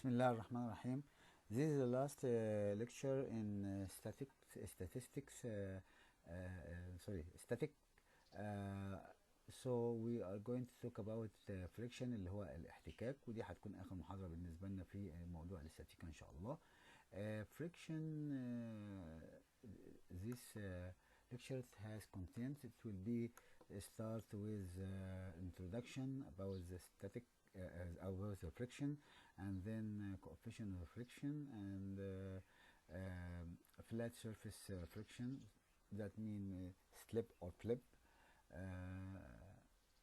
Bismillah ar-Rahman ar-Rahim. This is the last lecture in statistics. Static. So we are going to talk about friction اللي هو الاحتكاك، ودي هتكون آخر محاضرة بالنسبة لنا في موضوع الاستاتيكا إن شاء الله. Friction. This lecture has content. It will be start with introduction about the static. About the friction, and then coefficient of friction, and flat surface friction, that mean slip or flip,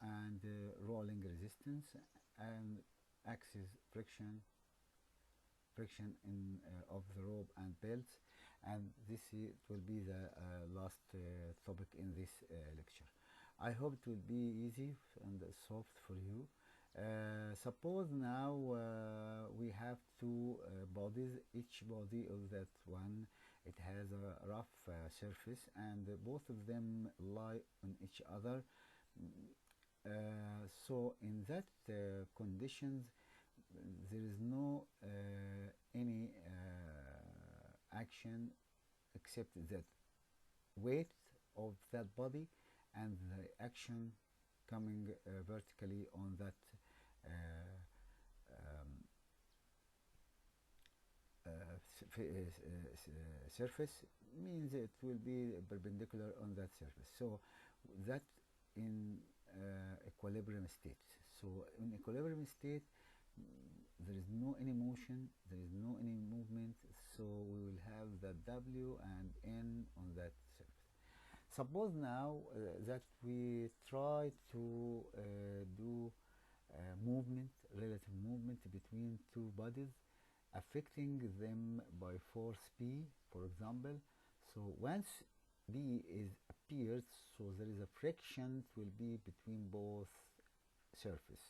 and rolling resistance, and axis friction in of the rope and belts, and this will be the last topic in this lecture. I hope it will be easy and soft for you. Suppose now we have two bodies. Each body of that one, it has a rough surface, and both of them lie on each other. So in that conditions, there is no any action except that weight of that body and the action coming vertically on that surface, means it will be perpendicular on that surface. So that in equilibrium state. So in equilibrium state, there is no any motion, there is no any movement, so we will have the W and N on that surface. Suppose now that we try to do movement, relative movement between two bodies, affecting them by force P, for example. So once B is appears, so there is a friction it will be between both surface.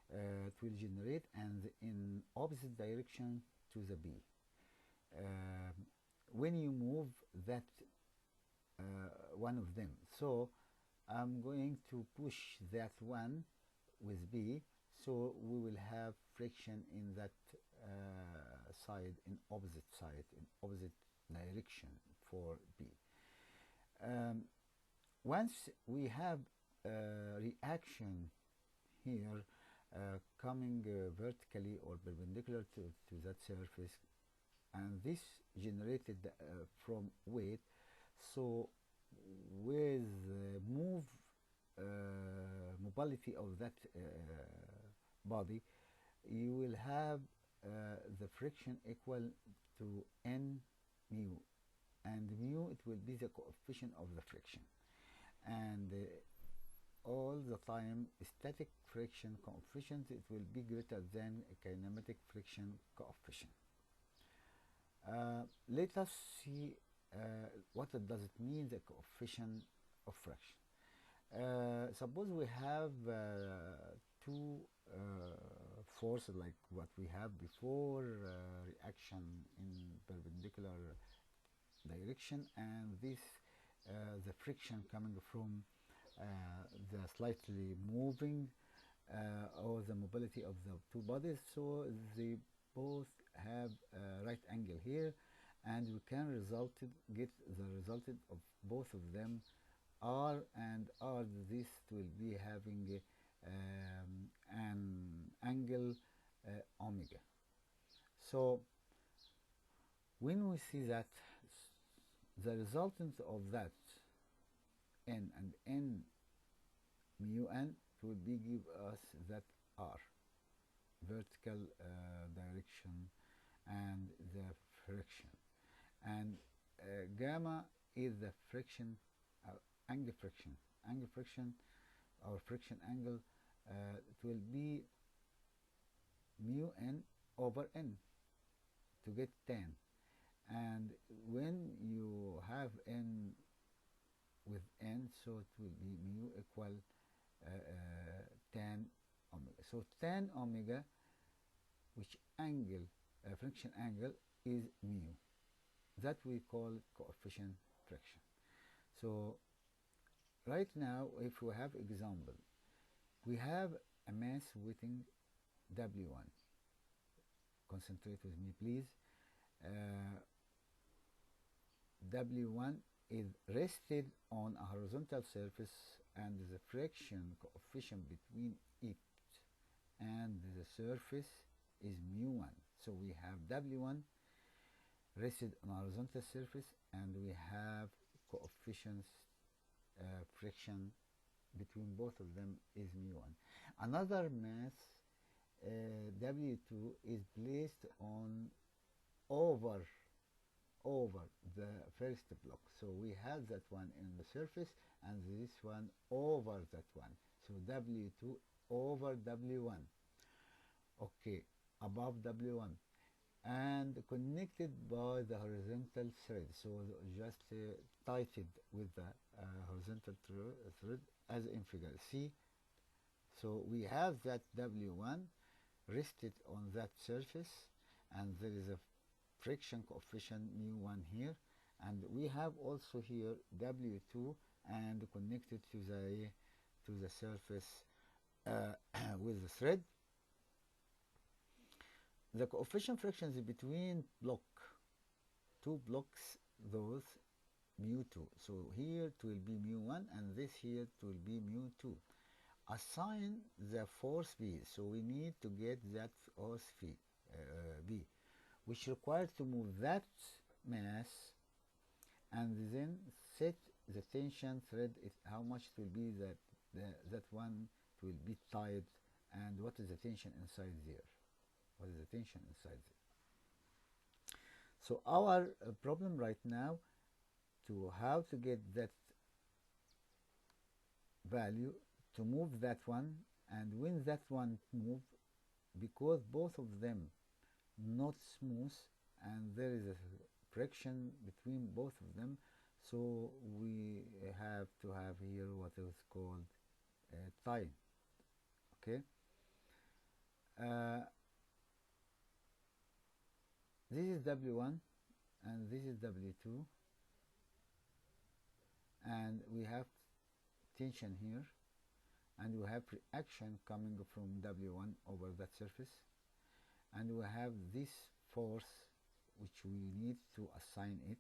It will generate and in opposite direction to the B. When you move that one of them, so I'm going to push that one with B, so we will have friction in that side, in opposite direction for B. Once we have reaction here coming vertically or perpendicular to that surface, and this generated from weight, so with mobility of that body, you will have the friction equal to N mu, and mu it will be the coefficient of the friction, and all the time static friction coefficient it will be greater than a kinematic friction coefficient. Let us see what does it mean, the coefficient of friction. Suppose we have two forces like what we have before, reaction in perpendicular direction, and this the friction coming from the slightly moving or the mobility of the two bodies, so they both have a right angle here, and we can get the result of both of them R and R. This will be having an angle omega. So when we see that the resultant of that N and N mu N will be give us that R, vertical direction and the friction, and gamma is the friction, angle friction or friction angle. It will be mu N over N to get tan, and when you have N with N, so it will be mu equal tan omega. So tan omega, which angle, friction angle, is mu. That we call coefficient friction. So right now, if we have example, we have a mass weighting W1 concentrate with me please. W1 is rested on a horizontal surface, and the friction coefficient between it and the surface is mu1. So we have W1 rested on a horizontal surface, and we have coefficients friction between both of them is mu1. Another mass, W2, is placed on over the first block. So we have that one in the surface and this one over that one. So W2 over W1. Okay, above W1 and connected by the horizontal thread. So just tightened with the horizontal thread as in figure C. So we have that W1 rested on that surface, and there is a friction coefficient mu1 here, and we have also here W2 and connected to the surface with the thread. The coefficient frictions between two blocks, those mu2. So here it will be mu1 and this here it will be mu2. Assign the force B. So we need to get that force B, which requires to move that mass and then set the tension thread, how much it will be that one will be tied, and what is the tension inside there. What is the tension inside there? So our problem right now to how to get that value, to move that one, and when that one move, because both of them not smooth and there is a friction between both of them, so we have to have here what is called time. Okay, this is W1 and this is W2, and we have tension here, and we have reaction coming from W1 over that surface, and we have this force which we need to assign it.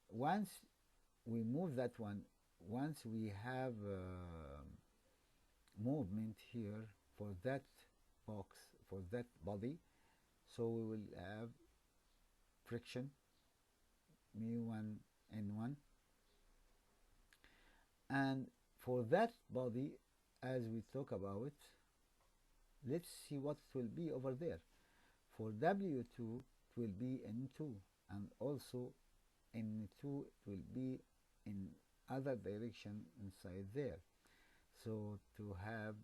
Once we move that one, once we have movement here for that box, for that body, so we will have friction mu1 n1, and for that body, as we talk about, let's see what it will be over there. For W2 it will be N2, and also N2 it will be in other direction inside there, so to have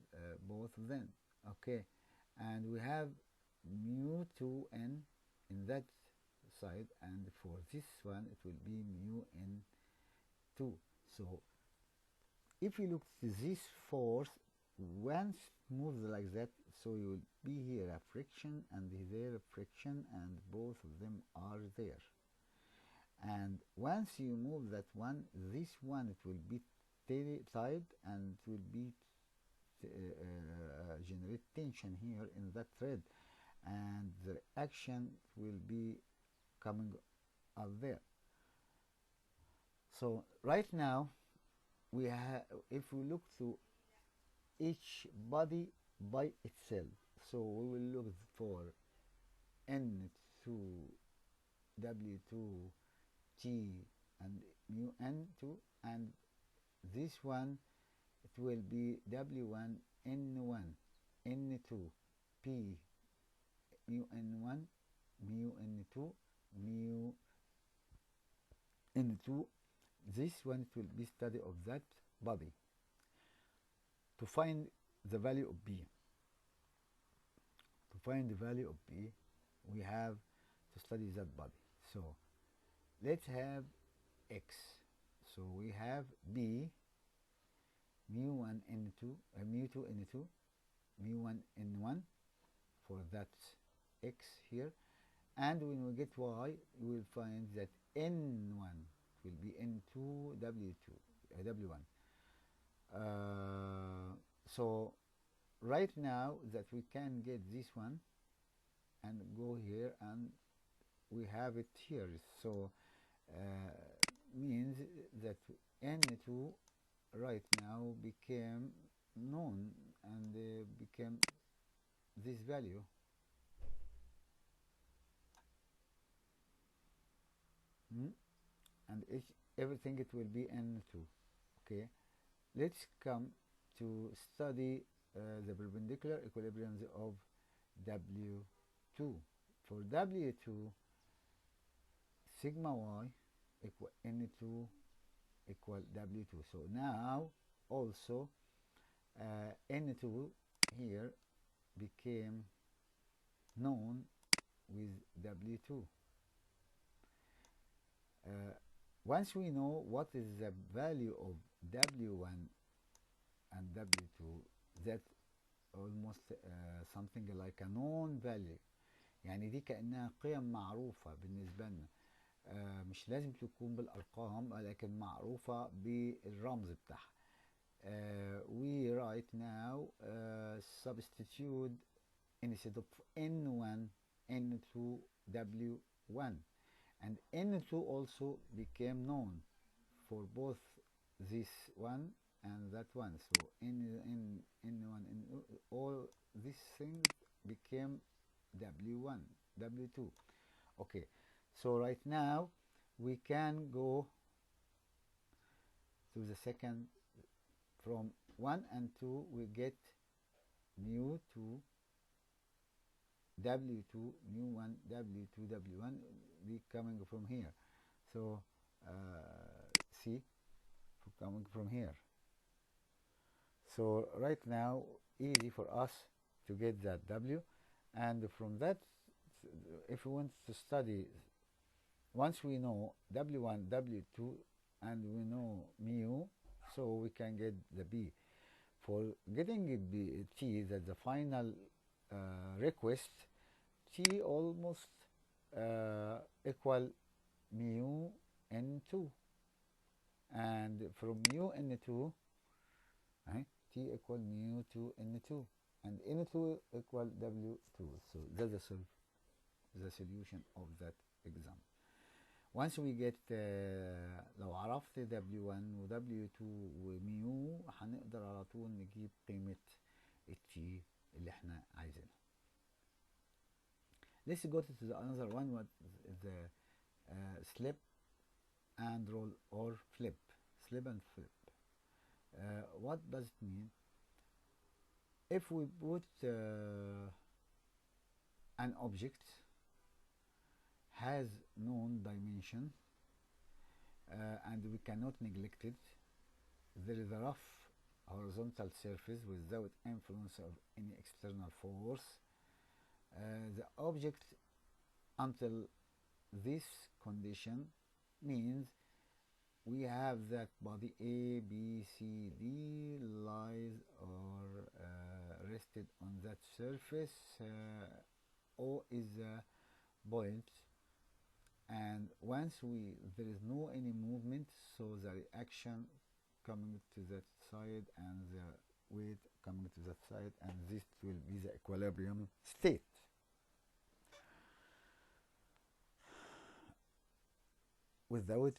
both of them. Okay, and we have mu2n in that side, and for this one it will be mu n2. So if you look to this force, once moves like that, so you will be here a friction and there a friction, and both of them are there. And once you move that one, this one it will be tied, and it will be generate tension here in that thread, and the action will be coming out there. So right now we have, if we look to each body by itself, so we will look for N2, W2, T, and mu N2, and this one it will be W1, N1, N2, P, mu N1, mu N2, mu N2. This one it will be study of that body. To find the value of B, we have to study that body. So let's have X. So we have B, mu1 n2, mu2 n2, mu1 n1 for that X here, and when we get Y, we will find that N1 will be N2 W2 W1. So right now that we can get this one, and go here, and we have it here. So means that n2 right now became known and became this value. And everything it will be n2. Okay, let's come to study the perpendicular equilibriums of W2. For W2, sigma y equal n2 equal W2. So now also n2 here became known with W2. Once we know what is the value of W1 and W2, that almost something like a known value. يعني دي كأنها قيم معروفة بالنسبة لنا. مش لازم تكون بالأرقام لكن معروفة بالرمز بتاعها. We right now substitute instead of N1, N2, W1. And N2 also became known for both this one and that one. So N1, all these things became W1, W2. Okay, so right now we can go to the second. From 1 and 2 we get mu 2 W2, mu 1 W2, W1 be coming from here. So see, coming from here. So right now easy for us to get that W, and from that, if we want to study, once we know W1, W2, and we know mu, so we can get the B. For getting it B, T, that's the final request, T almost equal mu N2. And from mu N2, T equal mu 2 N2. And N2 equal W2. So that's the solution of that exam. Once we get لو عرفت W1 و W2 وميو هنقدر على طول نجيب قيمة التي اللي احنا عايزينها. Let's go to the another one, what the slip and roll or flip. Slip and flip. What does it mean? If we put an object has known dimension and we cannot neglect it, there is a rough horizontal surface without influence of any external force. The object until this condition means we have that body A, B, C, D lies or rested on that surface. O is a point, and once there is no any movement, so the reaction coming to that side and the weight coming to that side, and this will be the equilibrium state. Without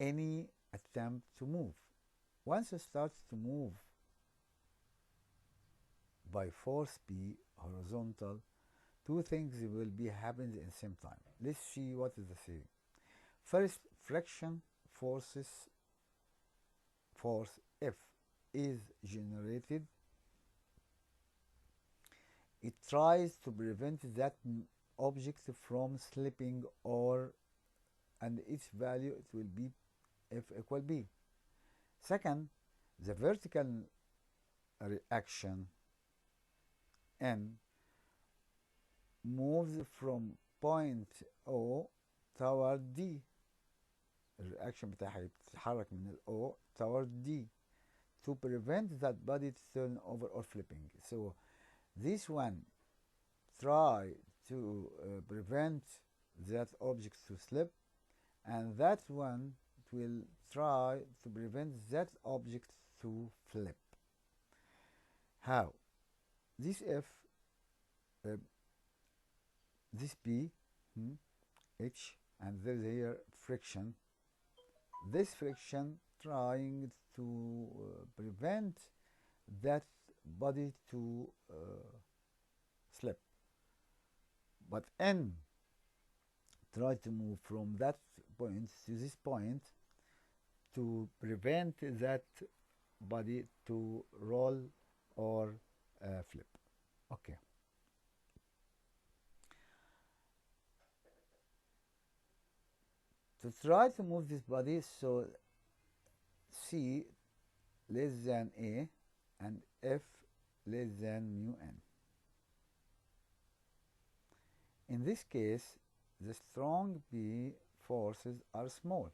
any attempt to move. Once it starts to move by force P horizontal, two things will be happening at the same time. Let's see what is the theory. First, friction force F is generated. It tries to prevent that object from slipping, and its value it will be F equal B. Second, the vertical reaction N moves from point O toward D. الرياكشن بتاعها بتتحرك من ال O toward D to prevent that body to turn over or flipping. So this one try to prevent that object to slip, and that one will try to prevent that object to flip. How? This F, this B, H, and there is here friction. This friction trying to prevent that body to slip, but N try to move from that point to this point to prevent that body to roll or flip. Okay. To try to move this body, so C less than A and F less than mu N. In this case, the strong B forces are small,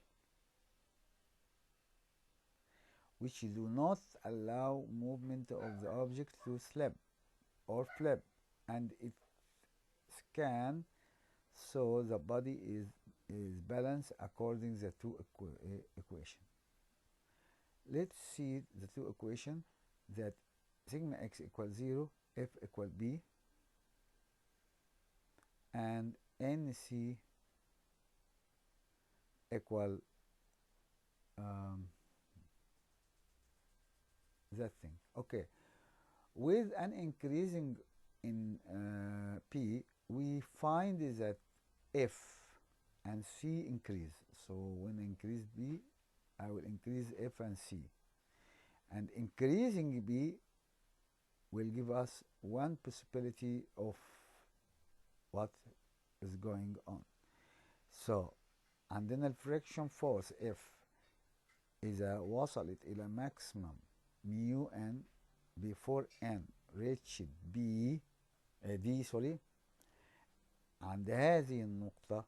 which do not allow movement of the object to slip or flip, and it can, so the body is balanced according to the two equation. Let's see the two equation that sigma x equals 0, F equal B, and NC equal that thing. Okay, with an increasing in P, we find that F and C increase. So when I increase B, I will increase F and C, and increasing B will give us one possibility of what is going on. So عندنا الفريكشن فورس F إذا وصلت إلى maximum mu n before n reached B D sorry، عند هذه النقطة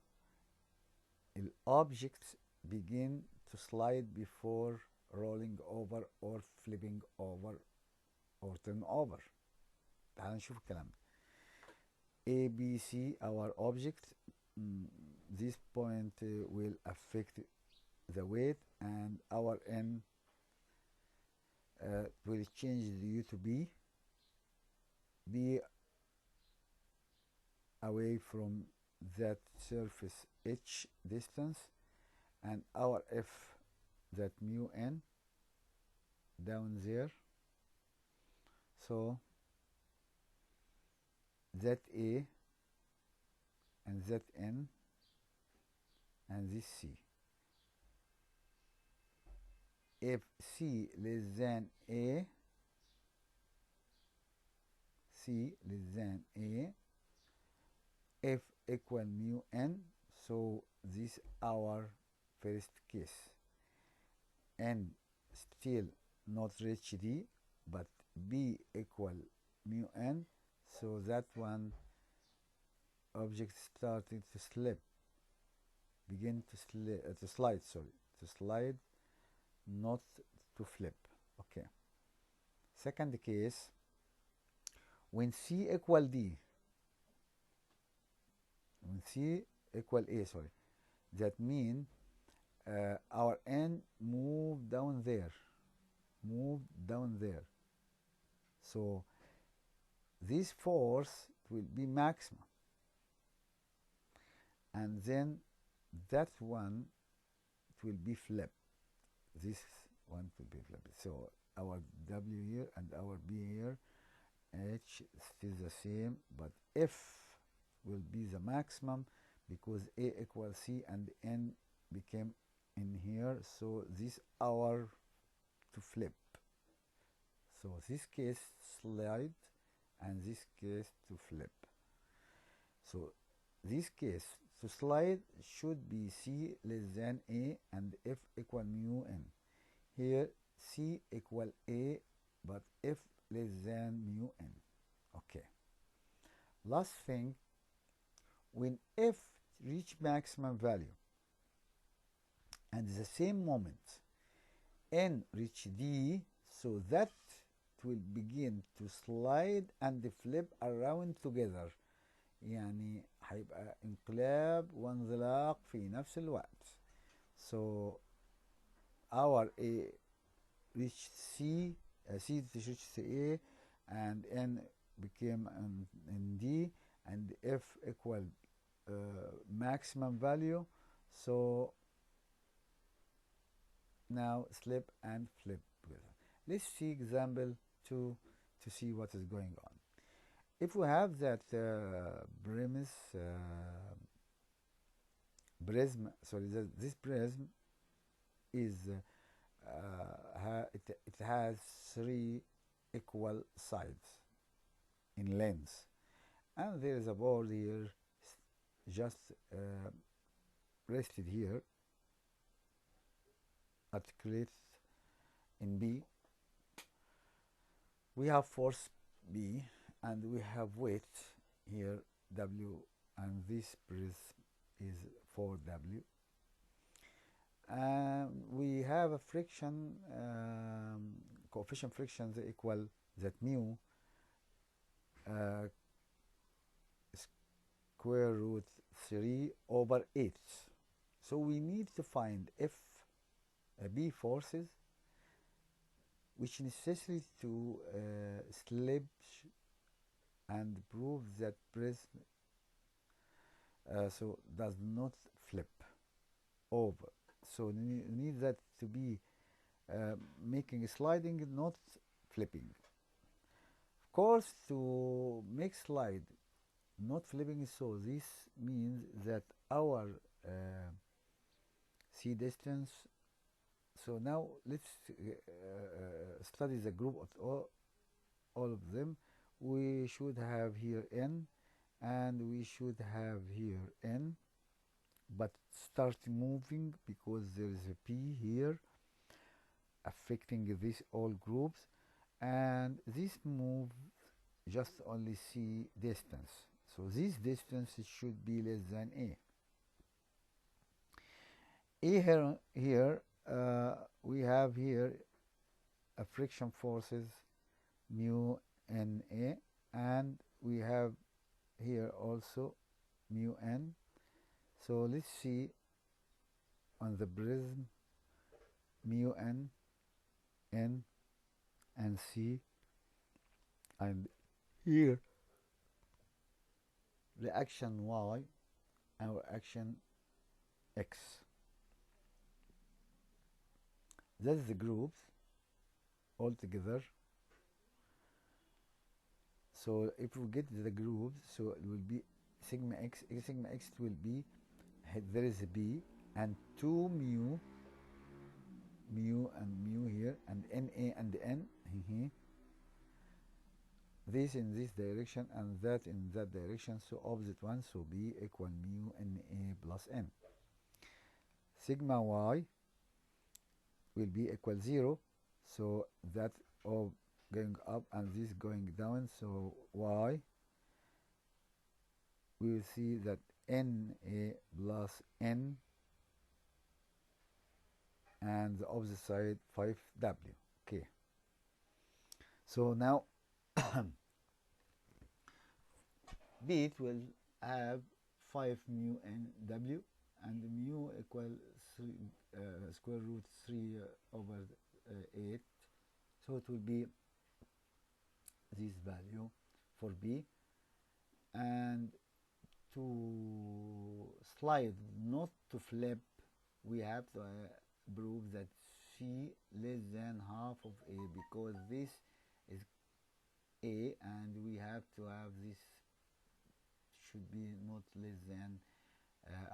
الobjects begin to slide before rolling over or flipping over or turn over. تعال نشوف الكلام ده. A, B, C, our object, this point will affect the weight, and our N will change the U to B away from that surface H distance, and our F, that mu N, down there. So ZA and ZN and this C. If C less than A, C less than A, F equal mu N, so this our first case. N still not reach D, but B equal mu N, so that one object started to slip, begin to slide, not to flip. Okay. Second case, when C equal D, when C equal A, that means our N move down there, so this force will be maximum, and then that one it will be flipped. This one will be flipped. So our W here and our B here, H still the same, but F will be the maximum because A equals C and N became in here, so this our to flip. So this case slide and this case to flip. So this case to slide should be C less than A and F equal mu N. Here C equal A but F less than mu N. Okay. Last thing, when F reach maximum value and the same moment N reach D, so that will begin to slide and flip around together. يعني هيبقى انقلاب وانزلاق في نفس الوقت. So our A reached C, C reached A, and N became in D, and F equal maximum value. So now slip and flip together. Let's see example 2 to see what is going on. If we have that this prism is it has 3 equal sides in length, and there is a board here just rested here, articulate in B. We have force B and we have weight here W, and this prism is 4W. We have a friction, coefficient frictions equal that mu square root 3 over 8. So we need to find F B forces which necessary to slip and prove that prism so does not flip over. So we need that to be making sliding, not flipping. Of course, to make slide not flipping, so this means that our C distance. So now let's study the group of all of them. We should have here N, and we should have here N, but start moving because there is a P here affecting these all groups, and this move just only C distance. So this distance should be less than A. Here we have here a friction forces mu NA, and we have here also mu N. So let's see on the prism mu N, N and C, and here the action Y and action X. That's the groups all together. So if we get the groups, so it will be sigma X. Sigma X will be, there is a B and 2 mu and mu here, and NA and N this in this direction and that in that direction, so opposite one, so B equal mu NA plus N. Sigma Y will be equal 0, so that all going up and this going down, so Y we will see that NA plus N, and the opposite side 5W. Okay, so now B it will have 5 mu N W, and mu equal 3 square root 3 over 8, so it will be this value for B. And to slide, not to flip, we have to prove that C less than half of A, because this is A and we have to have this should be not less than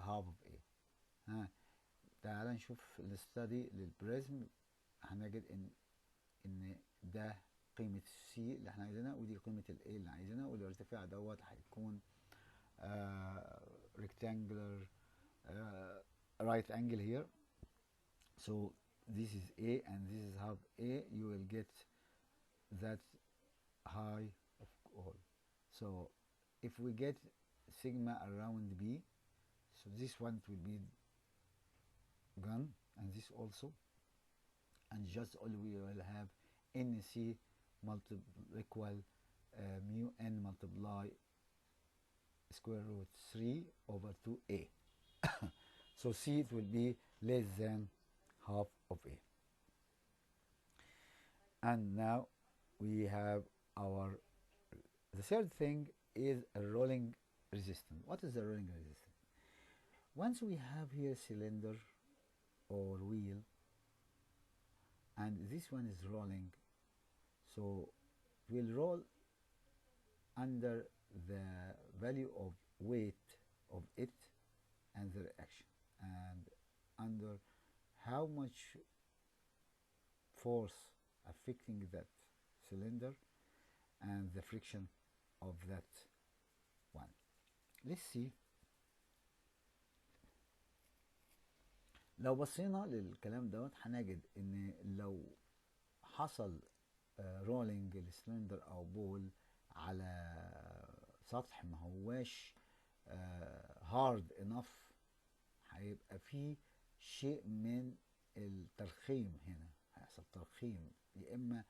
half of A. تعال نشوف الستادي للبريزم، هنجد ان ده قيمة C اللي احنا عايزينها، ودي قيمة ال A اللي عايزينها، والارتفاع دوت هيكون rectangular right angle here. So this is A and this is half A. You will get that high of all. So if we get sigma around B, so this one will be gone, and this also, and just only we will have NC equal mu N multiply square root 3 over 2A. So C it will be less than half of A. And now we have our, the third thing is a rolling resistance. What is the rolling resistance? Once we have here cylinder or wheel and this one is rolling, so we'll roll under the value of weight of it and the reaction, and under how much force affecting that cylinder and the friction of that one. Let's see. لو بصينا للكلام دوت هنجد ان لو حصل رولينج السلندر او بول على سطح ما هواش هارد انف، هيبقى فيه شيء من الترخيم هنا، هيحصل ترخيم، يا اما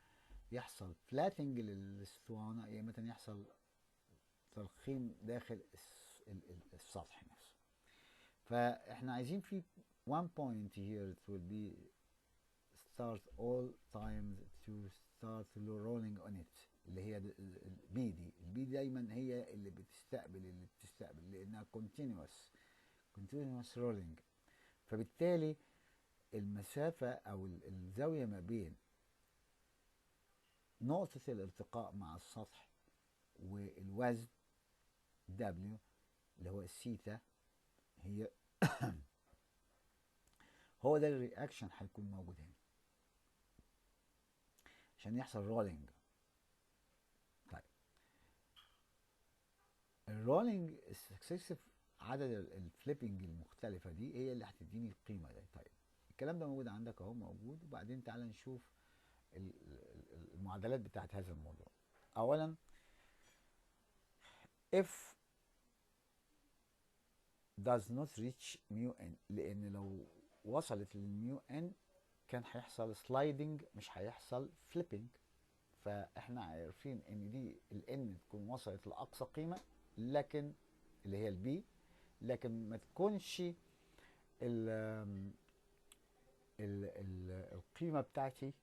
يحصل فلاتنج للاسطوانه يا اما يحصل ترخيم داخل السطح نفسه. فاحنا عايزين في one point here it will be start all times to start rolling on it، اللي هي البي دي. البي دايما هي اللي بتستقبل لانها continuous rolling. فبالتالي المسافة او الزاوية ما بين نقطة الارتقاء مع السطح والوزن W اللي هو الثيتا هي هو ده الرياكشن هيكون موجود هنا عشان يحصل رولينج. طيب الرولينج السكسيسيف عدد الفليبنج المختلفة دي هي اللي هتديني القيمة دي. طيب الكلام ده موجود عندك اهو موجود، وبعدين تعالى نشوف المعادلات بتاعت هذا الموضوع. اولا if does not reach mu n، لان لو وصلت للميو ان كان هيحصل سلايدنج مش هيحصل فليبنج. فاحنا عارفين ان دي الان تكون وصلت لاقصى قيمه لكن اللي هي البي، لكن ما تكونش القيمه بتاعتي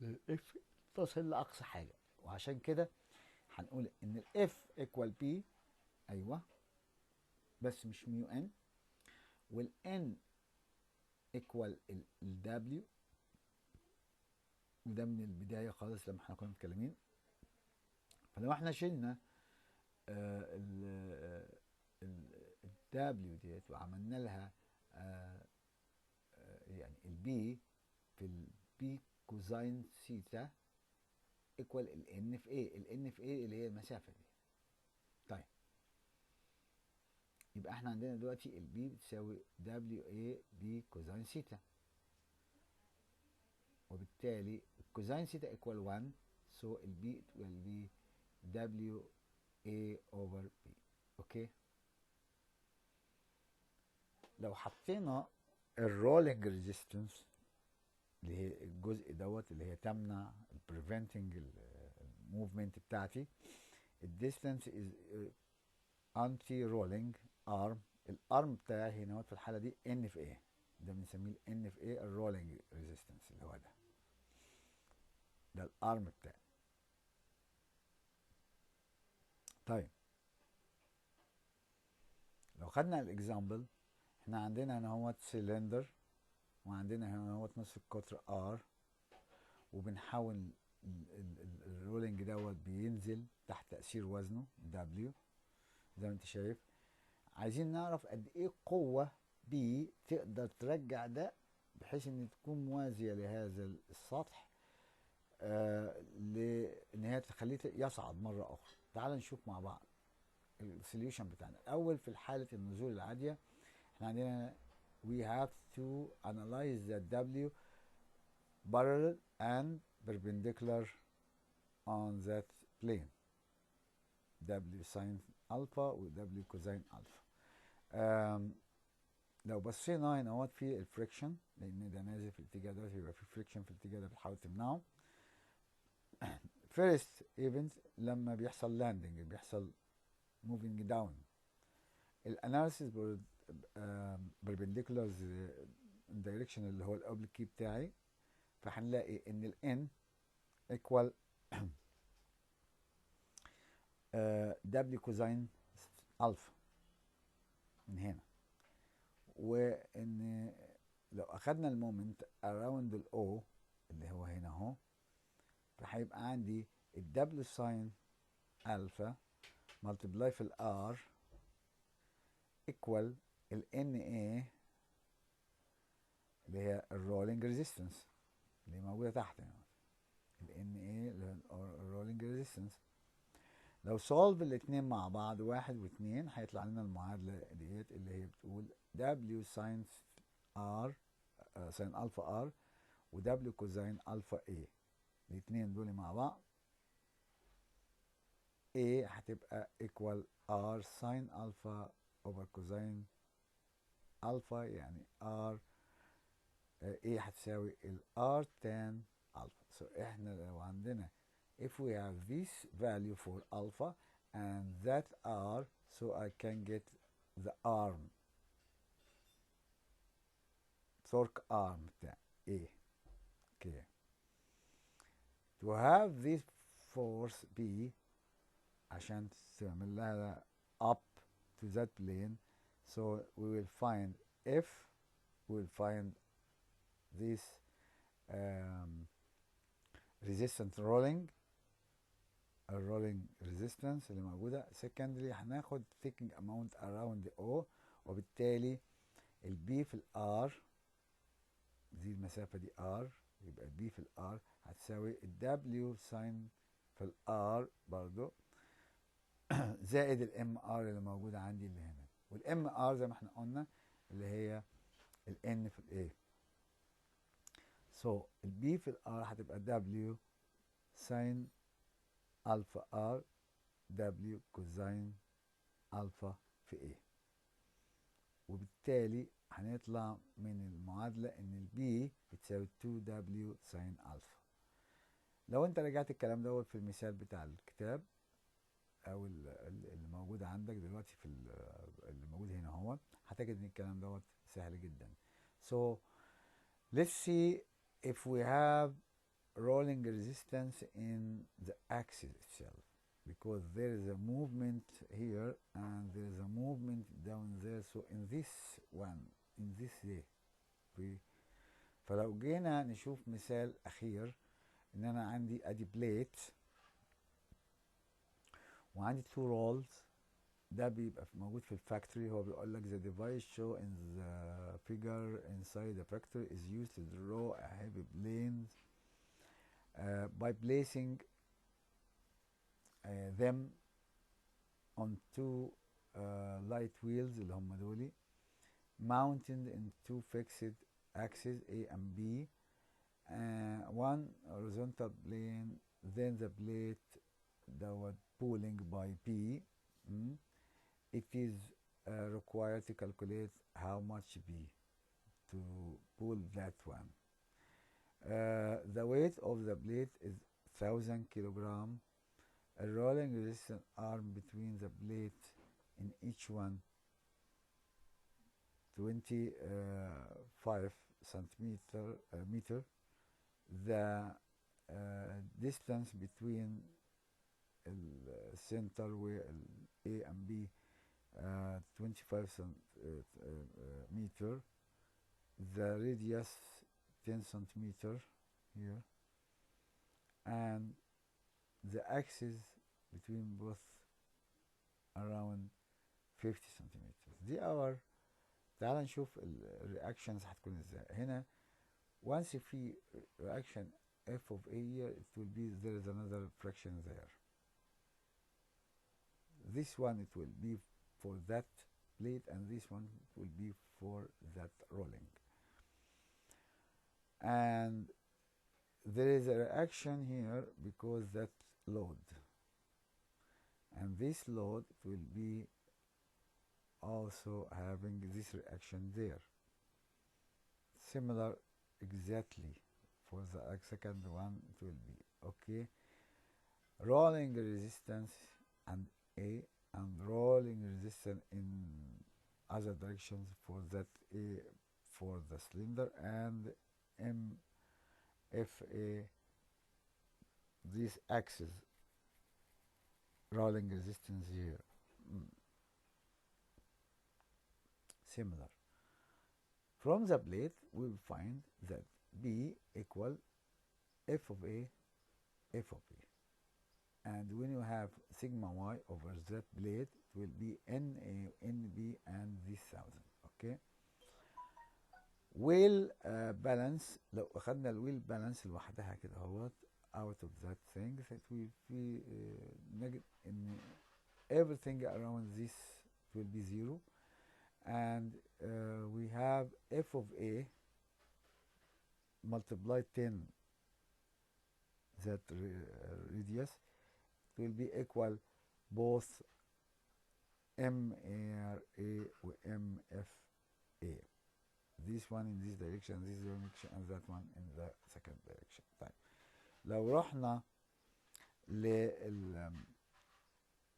للاف تصل لاقصى حاجه، وعشان كده هنقول ان الاف ايكوال بي، ايوه بس مش ميو ان، والان ايكوال الدبليو، وده من البدايه خالص لما احنا كنا متكلمين. فلو احنا شلنا الدبليو ديت وعملنا لها يعني البي في البي كوزين ثيتا ايكوال الان في ايه، الان في ايه اللي هي المسافه دي. طيب يبقى احنا عندنا دلوقتي البي بتساوي دبليو اي بي كوزين ثيتا، وبالتالي الكوزين ثيتا ايكوال 1، سو البي will be دبليو اي اوفر بي. اوكي، لو حطينا الرولينج ريزيستنس اللي هي الجزء دوت اللي هي تمنع preventing الموفمنت بتاعتي، الديستانس از انتي رولينج ارم، الارم بتاعي هنا في الحاله دي ان في ايه، ده بنسميه ان في ايه الرولينج ريزيستنس اللي هو ده الارم بتاعي. طيب لو خدنا الاكزامبل، احنا عندنا هنا هو سيلندر وعندنا هنا هو نصف القطر ار، وبنحاول الرولينج دوت بينزل تحت تأثير وزنه دبليو زي ما انت شايف. عايزين نعرف قد ايه قوة بي تقدر ترجع ده بحيث ان تكون موازية لهذا السطح لان هي تخليه يصعد مرة اخرى. تعال نشوف مع بعض السوليوشن بتاعنا. الاول في حالة النزول العادية احنا عندنا we have to analyze the W parallel and perpendicular on that plane، W sin alpha و W cosine alpha. لو بصينا هنا اهوت في الفريكشن، لان ده نازل في الاتجاه ده يبقى في فريكشن في الاتجاه ده بتحاول تمنعه. فيرست ايفنت لما بيحصل لاندنج بيحصل موفينج داون. الاناليسيس perpendicular دايركشن اللي هو الاوبليكي بتاعي، فهنلاقي ان الان ايكوال دبليو كوزين الفا من هنا، وان لو اخدنا المومنت around الاو اللي هو هنا اهو، فهيبقى عندي الدبليو ساين الفا ملتبلاي في الار equal ال NA اللي هي الرولينج ريزيستنس اللي موجودة تحت هنا، ال NA اللي هي الرولينج ريزيستنس. لو سولف الاتنين مع بعض، واحد واتنين، هيطلع لنا المعادلة ديت اللي هي بتقول W ساين R ساين ألفا R و W كوزين ألفا A. الاتنين دول مع بعض A هتبقى equal R ساين ألفا over كوزين ألفا، يعني R A هتساوي ال R tan ألفا. So احنا لو عندنا if we have this value for alpha and that R, so I can get the arm, torque arm بتاع A. Okay. To have this force B عشان تعمل لها up to that plane, so we will find if we will find this resistance rolling الرولينج ريزيستنس اللي موجوده. secondly هناخد thickening amount around the O، وبالتالي البي في الار دي المسافه دي R، يبقى البي في الار هتساوي الدبليو ساين في الار برضو زائد الام ار اللي موجوده عندي اللي هنا، والام ار زي ما احنا قلنا اللي هي الان في الاي. سو البي في الار هتبقى دبليو ساين الفا ار دبليو كوزين الفا في ايه، وبالتالي هنطلع من المعادله ان البي بتساوي 2 دبليو ساين الفا. لو انت رجعت الكلام دوت في المثال بتاع الكتاب او اللي موجود عندك دلوقتي في اللي موجود هنا اهو، هتجد ان الكلام دوت سهل جدا. So let's see if we have rolling resistance in the axis itself, because there is a movement here and there is a movement down there. So in this one, in this way, فلو جينا نشوف مثال اخير، ان انا عندي ادي بليت وعندي تو رولز، ده بيبقى موجود في الفاكتوري. هو بيقول لك the device shown in the figure inside the factory is used to draw a heavy plane by placing them on two light wheels اللي هم دولي mounted in two fixed axes A and B, one horizontal plane, then the plate دوت pulling by P. It is required to calculate how much B to pull that one. The weight of the plate is 1000 kilogram. A rolling resistance arm between the plate in each one 25 meter. The distance between center A and B 25 meter. The radius 10 centimeter here, and the axis between both around 50 centimeters. دي our. تعال نشوف الرياكشنز هتكون ازاي. هنا once في reaction f of a here, it will be there is another fraction there. This one it will be for that plate and this one will be for that rolling. And there is a reaction here because that load, and this load will be also having this reaction there. Similar exactly for the second one it will be. Okay, rolling resistance and A, and rolling resistance in other directions for that A for the cylinder, and MFA this axis rolling resistance here. similar. From the plate, we will find that B equal f of A, f of B. And when you have sigma y over that plate, it will be NA, NB, and this 1000. Okay. wheel balance. لو أخدنا الويل بالانس لوحدها كده اهوت out of that thing, that will be نجد إن everything around this will be 0, and we have f of A multiply 10 that radius, it will be equal both MRA و MFA. This one in this direction, this direction, and that one in the second direction. طيب لو رحنا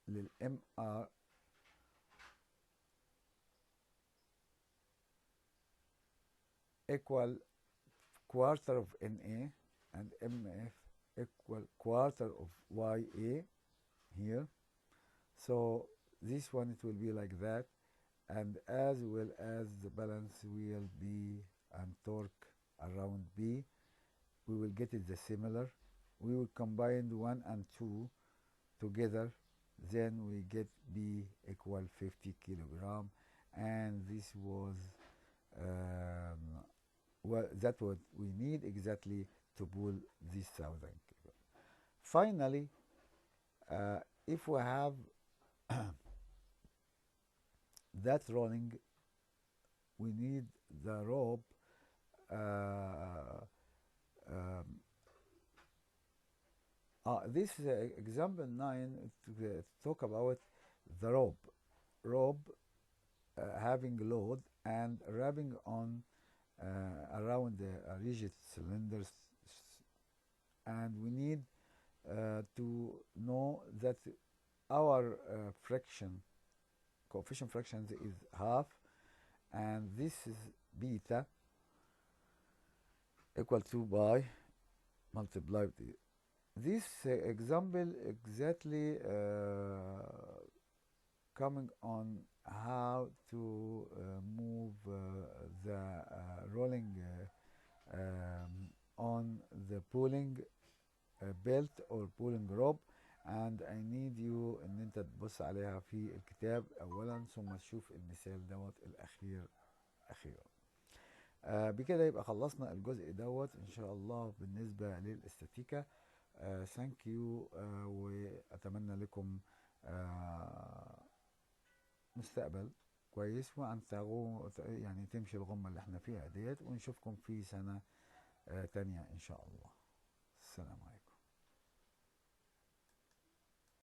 للMR equal quarter of NA, and MF equal quarter of YA here. So this one, it will be like that, and as well as the balance will be and torque around B, we will get it the similar. We will combine 1 and 2 together, then we get B equal 50 kilogram, and this was well, that's what we need exactly to pull this 1000 kilo. Finally, if we have that rolling, we need the rope this is example 9 to talk about the rope having load and wrapping on around the rigid cylinders, and we need to know that our coefficient fractions is half, and this is beta equal to pi multiplied with this example exactly coming on how to move the rolling on the pulling belt or pulling rope, and I need you ان انت تبص عليها في الكتاب اولا ثم تشوف المثال دوت الاخير اخيرا. بكده يبقى خلصنا الجزء دوت ان شاء الله بالنسبه للاستاتيكا. ثانك يو، واتمنى لكم مستقبل كويس، وان يعني تمشي الغمه اللي احنا فيها ديت، ونشوفكم في سنه تانية ان شاء الله. السلام عليكم.